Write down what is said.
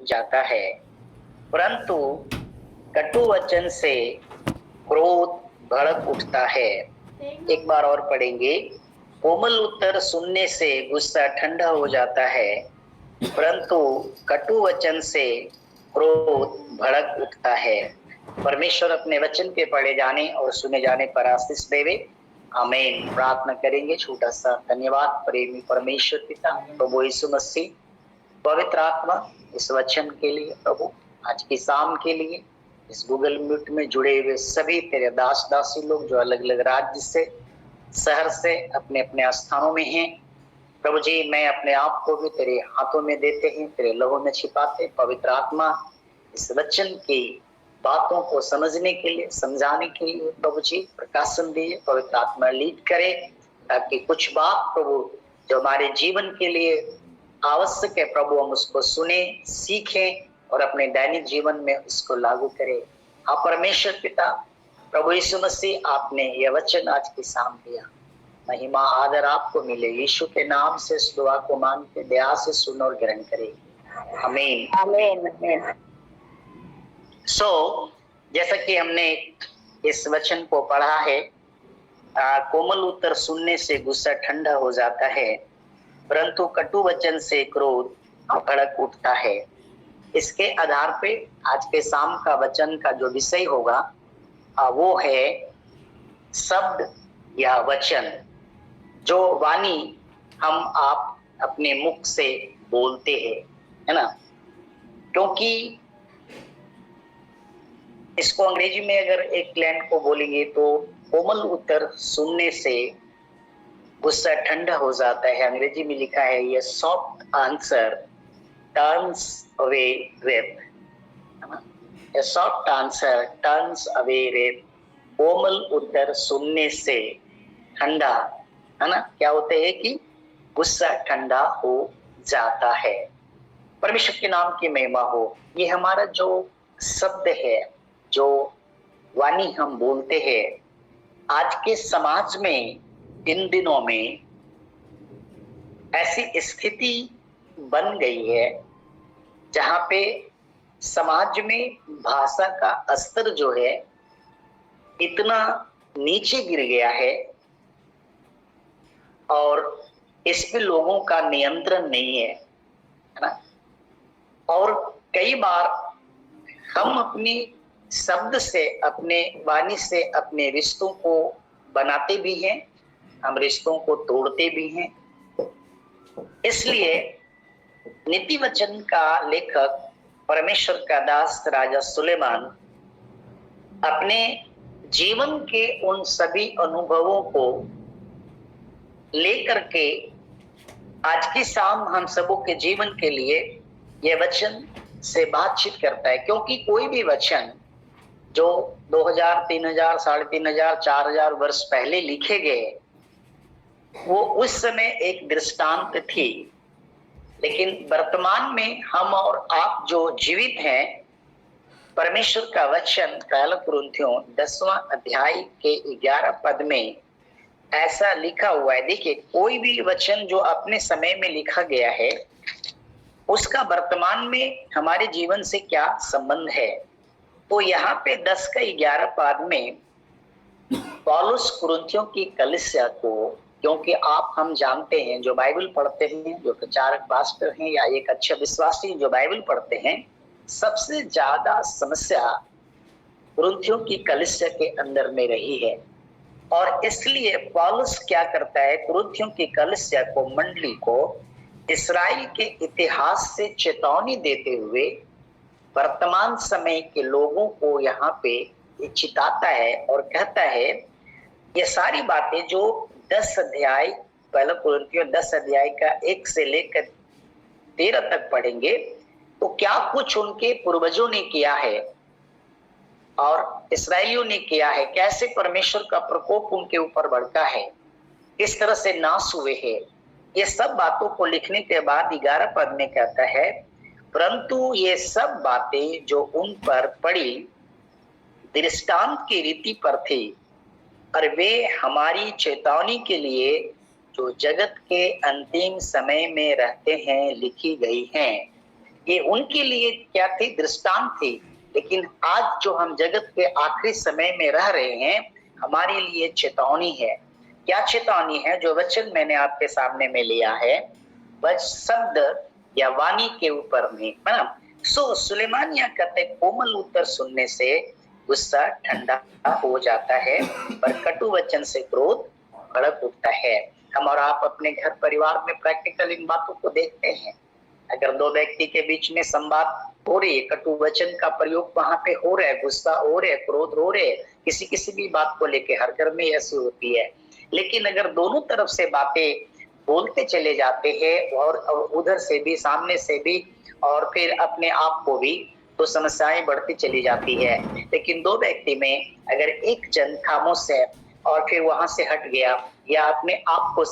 जाता है, परंतु कटु वचन से क्रोध भड़क उठता है। एक बार और पढ़ेंगे। कोमल उत्तर सुनने से गुस्सा ठंडा हो जाता है, परंतु कटु वचन से क्रोध भड़क उठता है। परमेश्वर अपने वचन के पढ़े जाने और सुने जाने पर आशीष देवे। आमीन। प्रार्थना करेंगे। छोटा सा धन्यवाद प्रेमी परमेश्वर पिता, प्रभु यीशु मसीह, पवित्र आत्मा, इस वचन के लिए प्रभु, आज की शाम के लिए, इस गूगल मीट में जुड़े हुए सभी तेरे दास दासी लोग जो अलग अलग राज्य से, शहर से अपने अपने स्थानों में हैं, प्रभु जी मैं अपने आप को भी तेरे हाथों में देते हैं, तेरे लहू में छिपाते। पवित्र आत्मा इस वचन की बातों को समझने के लिए, समझाने के लिए प्रभु जी प्रकाशन दिए। पवित्र आत्मा लीड करे, ताकि कुछ बात प्रभु जो हमारे जीवन के लिए आवश्यक है प्रभु, हम उसको सुने, सीखें और अपने दैनिक जीवन में उसको लागू करें। हाँ परमेश्वर पिता, प्रभु यीशु मसीह, आपने यह वचन आज की शाम दिया, महिमा आदर आपको मिले। यीशु के नाम से इस दुआ को मांगते दया से सुन और ग्रहण करें। आमीन। आमीन। जैसा कि हमने इस वचन को पढ़ा है, कोमल उत्तर सुनने से गुस्सा ठंडा हो जाता है, परंतु कटु वचन से क्रोध भड़क उठता है। इसके आधार पे आज के शाम का वचन का जो विषय होगा वो है शब्द या वचन, जो वाणी हम आप अपने मुख से बोलते हैं, है ना। क्योंकि इसको अंग्रेजी में अगर एक लाइन को बोलेंगे तो कोमल उत्तर सुनने से गुस्सा ठंडा हो जाता है। अंग्रेजी में लिखा है ये soft answer turns away wrath, है ना। ये soft answer turns away wrath. कोमल उत्तर सुनने से ठंडा, है ना, क्या होता है कि गुस्सा ठंडा हो जाता है। परमेश्वर के नाम की महिमा हो। ये हमारा जो शब्द है, जो वाणी हम बोलते हैं, आज के समाज में इन दिनों में ऐसी स्थिति बन गई है जहां पे समाज में भाषा का स्तर जो है इतना नीचे गिर गया है और इस पे लोगों का नियंत्रण नहीं है ना। और कई बार हम अपनी शब्द से, अपने वाणी से अपने रिश्तों को बनाते भी हैं, हम रिश्तों को तोड़ते भी हैं। इसलिए नीति वचन का लेखक परमेश्वर का दास राजा सुलेमान अपने जीवन के उन सभी अनुभवों को लेकर के आज की शाम हम सबों के जीवन के लिए यह वचन से बातचीत करता है। क्योंकि कोई भी वचन जो 2000, 3000, 3500, 4000 वर्ष पहले लिखे गए, वो उस समय एक दृष्टांत थी, लेकिन वर्तमान में हम और आप जो जीवित हैं, परमेश्वर का वचन पहला कुरिन्थियों 10वां अध्याय के 11 पद में ऐसा लिखा हुआ है। देखिए, कोई भी वचन जो अपने समय में लिखा गया है, उसका वर्तमान में हमारे जीवन से क्या संबंध है। तो यहाँ पे 10 का 11 पद में पौलुस कुरिन्थियों की कलीसिया को, क्योंकि आप हम जानते हैं जो बाइबल पढ़ते हैं, जो प्रचारक पास्टर हैं या एक अच्छे विश्वासी जो बाइबल पढ़ते हैं, सबसे ज्यादा समस्या कुरिन्थियों की कलीसिया के अंदर में रही है। और इसलिए पौलुस क्या करता है, कुरिन्थियों की कलीसिया को, मंडली को इस्राएल के इतिहास से चेतावनी देते हुए वर्तमान समय के लोगों को यहाँ पे चिताता है और कहता है ये सारी बातें जो 10 अध्याय, पहला कुरिन्थियों 10 अध्याय का 1 से लेकर 13 तक पढ़ेंगे, तो क्या कुछ उनके पूर्वजों ने किया है और इस्राएलियों ने किया है, कैसे परमेश्वर का प्रकोप उनके ऊपर बढ़ता है, किस तरह से नाश हुए हैं। ये सब बातों को लिखने के बाद 11 पद में कहता है, परंतु ये सब बातें जो उन पर पड़ी दृष्टांत की रीति पर थी, और वे हमारी चेतावनी के लिए जो जगत के अंतिम समय में रहते हैं लिखी गई हैं। ये उनके लिए क्या थी, दृष्टांत थी। लेकिन आज जो हम जगत के आखिरी समय में रह रहे हैं, हमारे लिए चेतावनी है। क्या चेतावनी है? जो वचन मैंने आपके सामने में लिया है, बस शब्द या वाणी के ऊपर में, है ना। सो सुलेमान यहाँ कहते, कोमल उत्तर सुनने से गुस्सा ठंडा हो जाता है, पर कटु वचन से क्रोध भड़क उठता है। हम और आप अपने घर परिवार में प्रैक्टिकल इन बातों को देखते हैं। अगर दो व्यक्ति के बीच में संवाद हो रही है, कटु वचन का प्रयोग वहां पे हो रहा है, गुस्सा हो रहा है, क्रोध हो रहे, किसी भी बात को लेके हर घर में ऐसी होती है। लेकिन अगर दोनों तरफ से बातें बोलते चले जाते हैं और उधर से भी, सामने से भी, और फिर अपने आप को भी, तो समस्याएं बढ़ती चली जाती है। लेकिन दो व्यक्ति में अगर एक जन खामोश है और फिर वहां से हट गया या अपने आप को